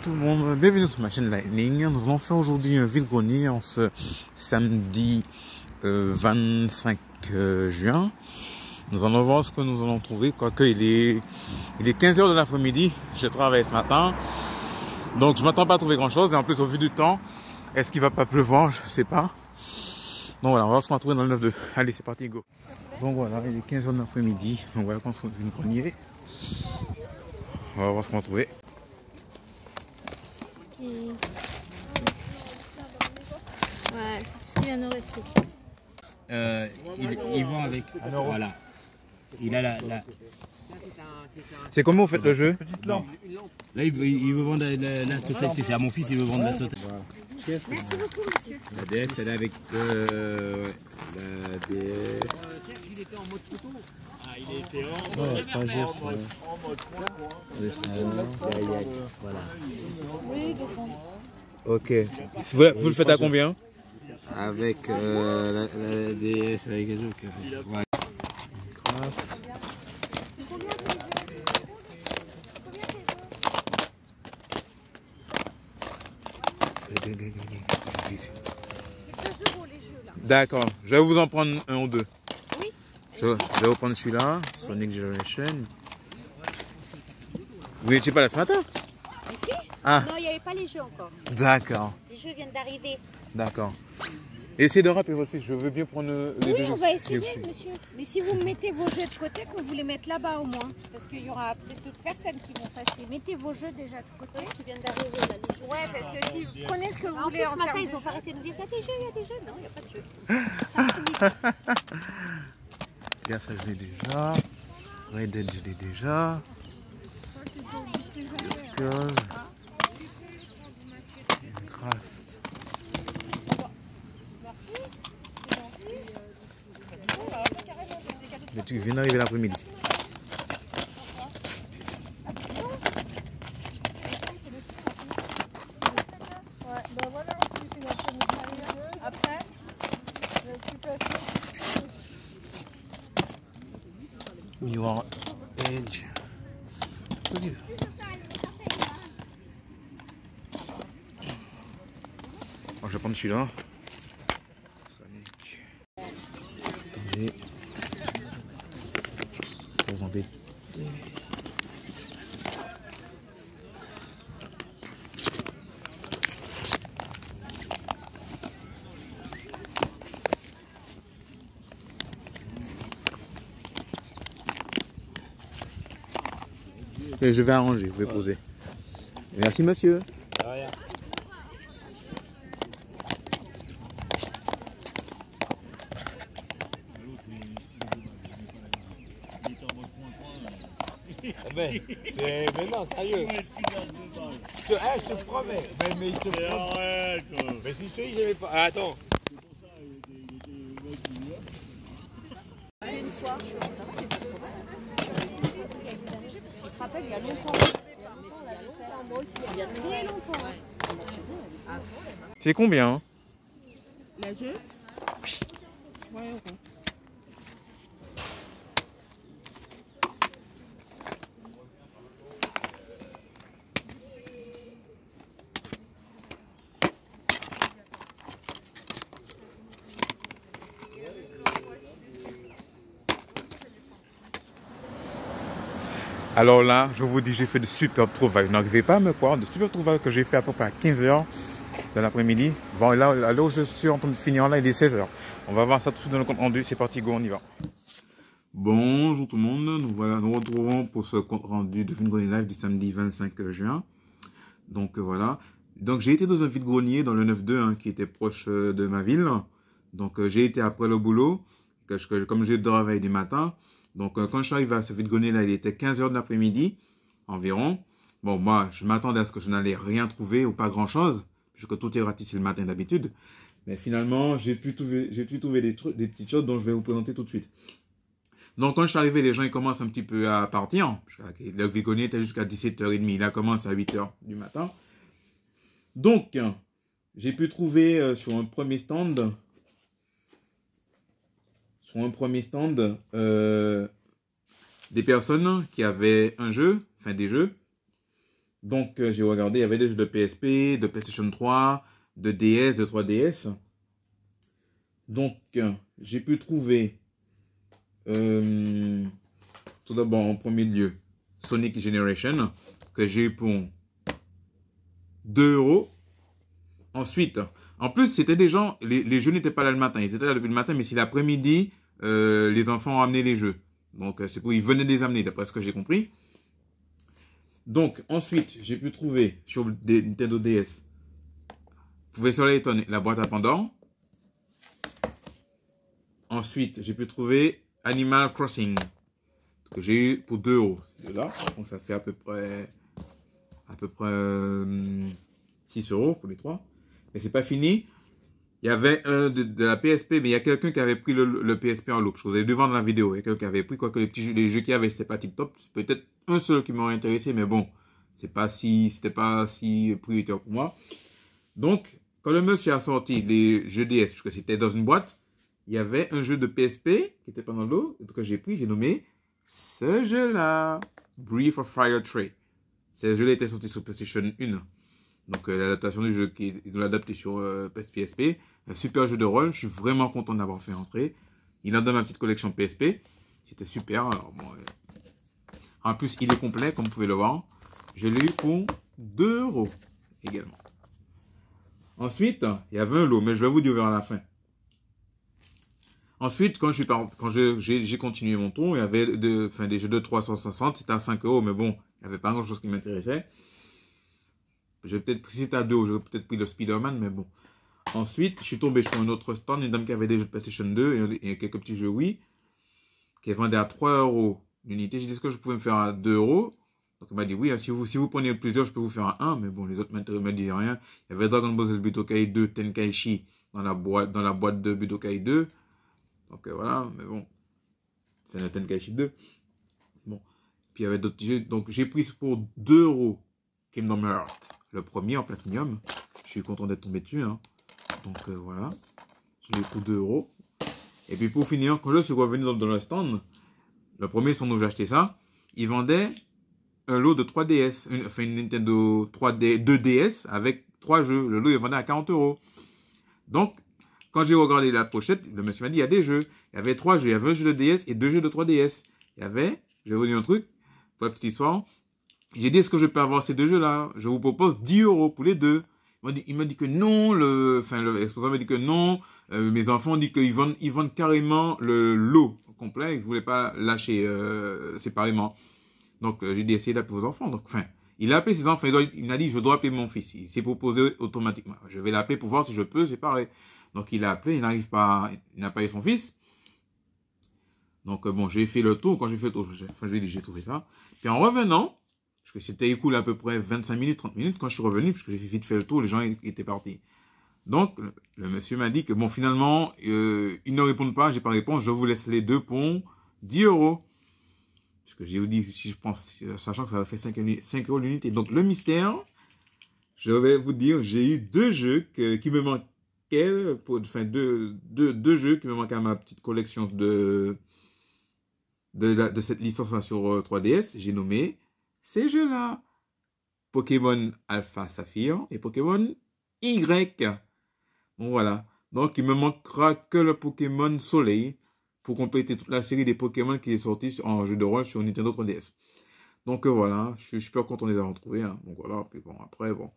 tout le monde, bienvenue sur ma chaîne Lightning. Nous allons faire aujourd'hui un vide-grenier en ce samedi 25 juin. Nous allons voir ce que nous allons trouver, quoique il est 15 h de l'après-midi. Je travaille ce matin, donc je m'attends pas à trouver grand chose. Et en plus, au vu du temps, est-ce qu'il va pas pleuvoir? Je sais pas. Donc voilà, on va voir ce qu'on va trouver dans le 9-2. Allez, c'est parti, go. Donc voilà, il est 15 h de l'après-midi. Donc voilà, qu'on trouve une grenier. On va voir ce qu'on va trouver. Ouais, c'est tout ce qui vient de rester. Ils vont avec. Voilà. Il a la. C'est comment vous faites le jeu? Là, il veut vendre la totalité. C'est à mon fils, il veut vendre la totalité. Voilà. Merci beaucoup, monsieur. La DS, elle est avec. La DS. Il était en mode photo. Ah, il était en mode Voilà. Oui, 2 secondes. Ok. Vous le faites à combien? Avec la DS, avec les autres. Ouais. Craft. D'accord, je vais vous en prendre un ou deux. Oui. Je vais vous prendre celui-là, Sonic Generation. Vous n'étiez pas là ce matin? Mais si. Ah. Non, il n'y avait pas les jeux encore. D'accord, Les jeux viennent d'arriver. d'accord. Essayez de rappeler votre fils, je veux bien prendre les deux. Oui, on va essayer, aussi. monsieur. Mais si vous mettez vos jeux de côté, que vous les mettez là-bas au moins. Parce qu'il y aura peut-être d'autres personnes qui vont passer. Mettez vos jeux déjà de côté. Parce qu'ils viennent d'arriver là, les jeux. Ouais, parce que si vous prenez ce que vous voulez. Ce matin, ils n'ont pas arrêté de nous dire il y a des jeux, il y a des jeux. Non, il n'y a pas de jeux. Tiens, ça je l'ai déjà. Red Dead, je l'ai déjà. Discord. Craft. Le truc vient d'arriver l'après-midi. Mirror Edge. Alors, je vais prendre celui-là. Attendez. Pour vous embêter. Et je vais arranger, je vais poser. Merci monsieur. Rien. Mais non, sérieux. Je te promets. Mais il te promet. Mais si je te dis, j'aimais pas. Ah, attends. Une fois, ça va, il se rappelle, il y a longtemps. Il y a très longtemps. C'est combien hein? Le jeu? 3 €. Alors là, je vous dis, j'ai fait de superbes trouvailles. Vous n'arrivez pas à me croire, de superbes trouvailles que j'ai fait à peu près à 15 h de l'après-midi. Là où je suis en train de finir, là, il est 16 h. On va voir ça tout de suite dans le compte rendu. C'est parti, go, on y va. Bonjour tout le monde. Nous voilà, nous retrouvons pour ce compte rendu de vide-grenier live du samedi 25 juin. Donc voilà. Donc j'ai été dans un vide-grenier dans le 9-2 hein, qui était proche de ma ville. Donc j'ai été après le boulot, comme j'ai travaillé du matin. Donc, quand je suis arrivé à ce vide-grenier là, il était 15 h de l'après-midi, environ. Bon, moi, je m'attendais à ce que je n'allais rien trouver ou pas grand-chose, puisque tout est ratissé le matin d'habitude. Mais finalement, j'ai pu trouver des petites choses dont je vais vous présenter tout de suite. Donc, quand je suis arrivé, les gens, ils commencent un petit peu à partir. Le vide-grenier était jusqu'à 17 h 30. Il a commencé à 8 h du matin. Donc, j'ai pu trouver sur un premier stand des personnes qui avaient un jeu, enfin des jeux. Donc, j'ai regardé, il y avait des jeux de PSP, de PlayStation 3, de DS, de 3DS. Donc, j'ai pu trouver, tout d'abord, en premier lieu, Sonic Generation, que j'ai eu pour 2 €. Ensuite, en plus, c'était des gens, les jeux n'étaient pas là le matin. Ils étaient là depuis le matin, mais c'est l'après-midi, les enfants ont amené les jeux. Donc, c'est pour ils venaient de les amener, d'après ce que j'ai compris. Donc, ensuite, j'ai pu trouver sur des Nintendo DS, Professor Layton, la boîte à Pandore. Ensuite, j'ai pu trouver Animal Crossing, que j'ai eu pour 2 €. Là, donc ça fait à peu près 6 € pour les 3. Mais c'est pas fini. Il y avait un de la PSP, mais il y a quelqu'un qui avait pris le PSP en loop. Je vous ai devant dans la vidéo. Il y a quelqu'un qui avait pris, quoique les jeux qu'il y avait, c'était pas tip top. C'est peut-être un seul qui m'aurait intéressé, mais bon, c'était pas si prioritaire pour moi. Donc, quand le monsieur a sorti les jeux DS, parce que c'était dans une boîte, il y avait un jeu de PSP qui était pas dans l'eau, que j'ai pris, j'ai nommé ce jeu-là, Breath of Fire 3. Ce jeu-là était sorti sur PlayStation 1. Donc, l'adaptation du jeu qui est adapté sur PSP. Un super jeu de rôle. Je suis vraiment content d'avoir fait entrer. Il est dans ma petite collection PSP. C'était super. Alors, bon, en plus, il est complet, comme vous pouvez le voir. Je l'ai eu pour 2 € également. Ensuite, il y avait un lot, mais je vais vous dire vers la fin. Ensuite, quand j'ai continué mon tour, il y avait des jeux de 360, c'était à 5 €, mais bon, il n'y avait pas grand chose qui m'intéressait. Si c'était à 2 €, j'aurais peut-être pris le Spider-Man, mais bon. Ensuite, je suis tombé sur un autre stand, une dame qui avait des jeux de PlayStation 2 et quelques petits jeux Wii, qui vendait à 3 € l'unité. J'ai dit que je pouvais me faire à 2 €. Donc, il m'a dit, oui, hein, si vous prenez plusieurs, je peux vous faire à 1, mais bon, les autres me disaient rien. Il y avait Dragon Ball Z Budokai 2 Tenkaichi dans la boîte de Budokai 2. Donc, voilà, mais bon. C'est le Tenkaichi 2. Bon. Puis, il y avait d'autres jeux. Donc, j'ai pris pour 2 € Kingdom Hearts, le premier en Platinum. Je suis content d'être tombé dessus, hein. Donc, voilà. Je l'ai pour 2 €. Et puis, pour finir, quand je suis revenu dans le stand, le premier stand où j'ai acheté ça, ils vendaient un lot de 3DS, une Nintendo 2DS avec 3 jeux. Le lot, il vendait à 40 €. Donc, quand j'ai regardé la pochette, le monsieur m'a dit, il y a des jeux. Il y avait 3 jeux. Il y avait un jeu de DS et 2 jeux de 3DS. Il y avait, je vais vous dire un truc, pour la petite histoire. J'ai dit, est-ce que je peux avoir ces 2 jeux-là? Je vous propose 10 € pour les 2. Il m'a dit que non, l'exposant m'a dit que non. Mes enfants ont dit qu'ils vendent carrément le lot complet. Ils ne voulaient pas lâcher séparément. Donc, j'ai dit, essayez d'appeler vos enfants. Donc, il a appelé ses enfants. Il m'a dit, je dois appeler mon fils. Il s'est proposé automatiquement. Je vais l'appeler pour voir si je peux séparer. Donc, il a appelé. Il n'a pas eu son fils. Donc, bon, j'ai fait le tour. Quand j'ai fait le tour, je lui ai dit, j'ai trouvé ça. Puis, en revenant, parce que c'était écoulé à peu près 25 minutes, 30 minutes, quand je suis revenu, parce que j'ai vite fait le tour, les gens étaient partis. Donc, le monsieur m'a dit que, bon, finalement, ils ne répondent pas, j'ai pas répondu, je vous laisse les 2 pour 10 €. Parce que j'ai dit, si je pense, sachant que ça va faire 5 € l'unité. Donc, le mystère, je vais vous dire, j'ai eu 2 jeux qui me manquaient, deux jeux qui me manquaient à ma petite collection de cette licence-là sur 3DS. J'ai nommé ces jeux-là. Pokémon Alpha Saphir et Pokémon Y. Bon, voilà. Donc, il me manquera que le Pokémon Soleil pour compléter toute la série des Pokémon qui est sortie en jeu de rôle sur Nintendo 3DS. Donc, voilà. Je suis super content de les avoir trouvés. Hein. Donc, voilà. Puis bon, après, bon.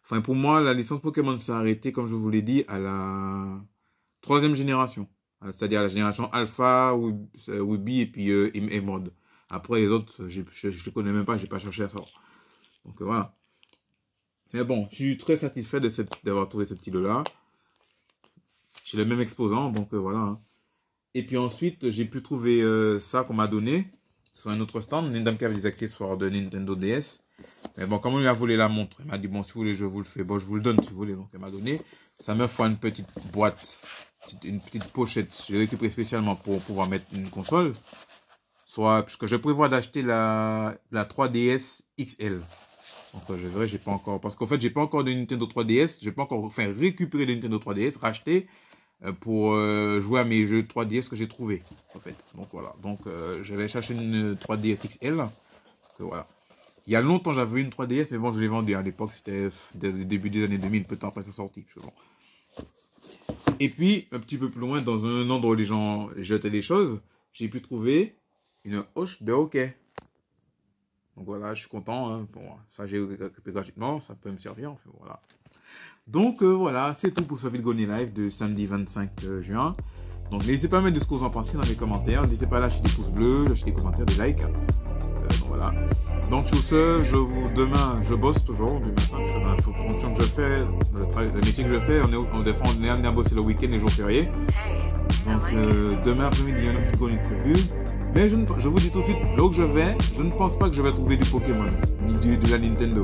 Enfin, pour moi, la licence Pokémon s'est arrêtée, comme je vous l'ai dit, à la 3e génération. C'est-à-dire à la génération Alpha, Ruby et puis Emerald. Après, les autres, je ne les connais même pas, je n'ai pas cherché à savoir. Donc, voilà. Mais bon, je suis très satisfait d'avoir trouvé ce petit lot-là. J'ai le même exposant, donc voilà. Hein. Et puis ensuite, j'ai pu trouver ça qu'on m'a donné sur un autre stand. Une dame qui avait des accessoires de Nintendo DS. Mais bon, comme on lui a volé la montre, elle m'a dit, bon, si vous voulez, je vous le fais. Bon, je vous le donne si vous voulez. Donc, elle m'a donné. Ça me fait une petite boîte, une petite pochette. J'ai récupéré spécialement pour pouvoir mettre une console. Soit, parce que je prévois d'acheter la 3DS XL. Donc, je verrai, j'ai pas encore, parce qu'en fait, j'ai pas encore de Nintendo 3DS. J'ai pas encore, récupéré de Nintendo 3DS, racheter, pour jouer à mes jeux 3DS que j'ai trouvé en fait. Donc, voilà. Donc, je vais chercher une 3DS XL. Donc, voilà. Il y a longtemps, j'avais une 3DS, mais bon, je l'ai vendue. À l'époque, c'était début des années 2000, peu de temps après sa sortie. Bon. Et puis, un petit peu plus loin, dans un endroit où les gens jetaient des choses, j'ai pu trouver une hoche de hockey. Donc voilà, je suis content. Hein. Bon, ça, j'ai récupéré gratuitement. Ça peut me servir. Enfin, voilà. Donc voilà, c'est tout pour ce Vidgoni Live de samedi 25 juin. Donc n'hésitez pas à mettre de ce que vous en pensez dans les commentaires. N'hésitez pas à lâcher des pouces bleus, lâcher des commentaires, des likes. Donc voilà. Donc sur ce, demain, je bosse toujours du matin. La fonction que je fais, le métier que je fais, on est amené à bosser le week-end, les jours fériés. Donc demain après-midi, il y a un Vidgoni prévu. Mais je vous dis tout de suite, là où je vais, je ne pense pas que je vais trouver du Pokémon, ni de la Nintendo.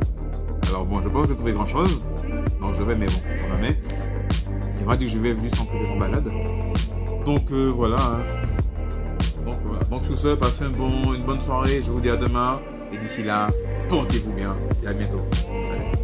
Alors bon, je pense que je vais trouver grand chose. Donc je vais, mais bon, on jamais. Il m'a dit que je vais juste peut-être en balade. Donc voilà. Hein. Donc voilà. Donc sur ce, passez une bonne soirée. Je vous dis à demain. Et d'ici là, portez-vous bien. Et à bientôt. Allez.